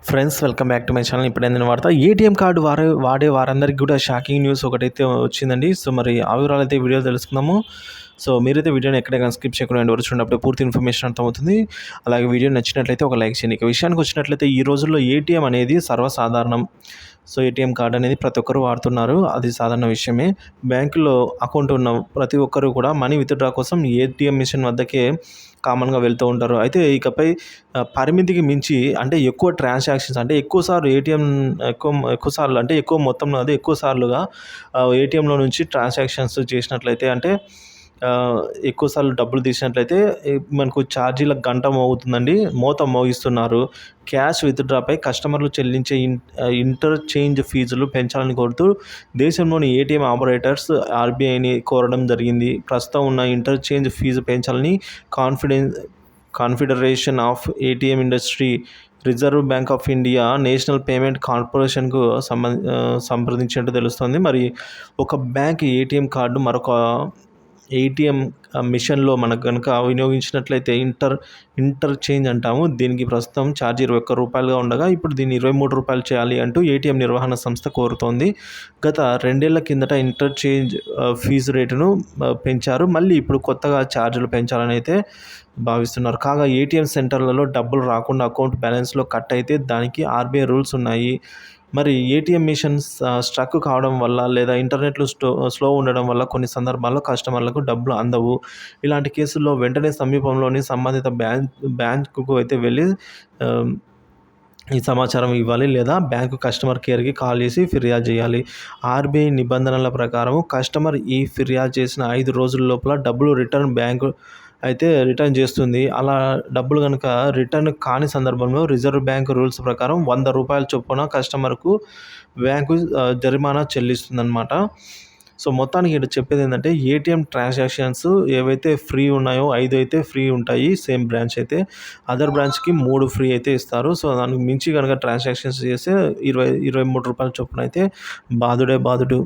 Friends welcome back to my channel. ఇప్పుడు ఏంటంటే వార్త ఏటీఎం కార్డు వాడే వారందరికీ కూడా షాకింగ్ న్యూస్ ఒకటైతే వచ్చిందండి. సో మరి ఆ వివరాలు అయితే వీడియో తెలుసుకుందాము. సో మీరైతే వీడియోని ఎక్కడైనా స్కిప్ చేయకుండా ఎండ్ వరకు చూడనప్పుడు పూర్తి ఇన్ఫర్మేషన్ అర్థమవుతుంది. అలాగే వీడియో నచ్చినట్లయితే ఒక లైక్ చేయండి. ఇక విషయానికి వచ్చినట్లయితే ఈ రోజుల్లో ఏటీఎం అనేది సర్వసాధారణం. సో ఏటీఎం కార్డు అనేది ప్రతి ఒక్కరు వాడుతున్నారు. అది సాధారణ విషయమే. బ్యాంకులో అకౌంట్ ఉన్న ప్రతి ఒక్కరు కూడా మనీ విత్‌డ్రా కోసం ఏటీఎం మిషన్ వద్దకే కామన్‌గా వెళ్తూ ఉంటారు. అయితే ఇకపై పరిమితికి మించి అంటే ఎక్కువ ట్రాన్సాక్షన్స్ అంటే ఎక్కువ సార్లు ఏటీఎం ఎక్కువ సార్లు అంటే ఎక్కువ మొత్తంలో అదే ఎక్కువ సార్లుగా ఏటీఎంలో నుంచి ట్రాన్సాక్షన్స్ చేసినట్లయితే అంటే ఎక్కువ సార్లు డబ్బులు తీసినట్లయితే మనకు ఛార్జీల గంట మోగుతుందండి. మోత మోగిస్తున్నారు. క్యాష్ విత్‌డ్రాపై కస్టమర్లు చెల్లించే ఇంటర్చేంజ్ ఫీజులు పెంచాలని కోరుతూ దేశంలోని ఏటీఎం ఆపరేటర్స్ ఆర్బీఐని కోరడం జరిగింది. ప్రస్తుతం ఉన్న ఇంటర్చేంజ్ ఫీజు పెంచాలని confederation of ATM industry, reserve bank of India, national payment కార్పొరేషన్‌కు సంప్రదించినట్టు తెలుస్తోంది. మరి ఒక బ్యాంక్ ఏటీఎం కార్డు మరొక ఏటీఎం మిషన్‌లో మనకు గనుక వినియోగించినట్లయితే ఇంటర్చేంజ్ అంటాము. దీనికి ప్రస్తుతం ఛార్జ్ రూ. 21గా ఉండగా ఇప్పుడు దీన్ని రూ. 23 చేయాలి అంటూ ఏటీఎం నిర్వహణ సంస్థ కోరుతోంది. గత 2 ఏళ్ల కిందట ఇంటర్చేంజ్ ఫీజు రేటును పెంచారు. మళ్ళీ ఇప్పుడు కొత్తగా ఛార్జీలు పెంచాలని అయితే భావిస్తున్నారు. కాగా ఏటీఎం సెంటర్లలో డబ్బులు రాకుండా అకౌంట్ బ్యాలెన్స్‌లో కట్ అయితే దానికి ఆర్బీఐ రూల్స్ ఉన్నాయి. మరి ఏటీఎం మిషన్స్ స్ట్రక్ కావడం వల్ల లేదా ఇంటర్నెట్‌లో స్లో ఉండడం వల్ల కొన్ని సందర్భాల్లో కస్టమర్లకు డబ్బులు అందవు. ఇలాంటి కేసుల్లో వెంటనే సమీపంలోని సంబంధిత బ్యాంకుకు అయితే వెళ్ళి ఈ సమాచారం ఇవ్వాలి లేదా బ్యాంకు కస్టమర్ కేర్‌కి కాల్ చేసి ఫిర్యాదు చేయాలి. ఆర్బీఐ నిబంధనల ప్రకారం కస్టమర్ ఈ ఫిర్యాదు చేసిన 5 రోజుల లోపల డబ్బులు బ్యాంకు అయితే రిటర్న్ చేస్తుంది. అలా డబ్బులు గనుక రిటర్న్ కాని సందర్భంలో రిజర్వ్ బ్యాంక్ రూల్స్ ప్రకారం రూ. 100 చొప్పున కస్టమర్‌కు బ్యాంకు జరిమానా చెల్లిస్తుందన్నమాట. సో మొత్తానికి ఇక్కడ చెప్పేదేంటంటే ఏటీఎం ట్రాన్సాక్షన్స్ ఏవైతే ఫ్రీ ఉన్నాయో 5 అయితే ఫ్రీ ఉంటాయి సేమ్ బ్రాంచ్ అయితే. అదర్ బ్రాంచ్‌కి 3 ఫ్రీ అయితే ఇస్తారు. సో దానికి మించి గనక ట్రాన్సాక్షన్స్ చేస్తే రూ. 23 చొప్పున అయితే బాదుడే బాదుడు.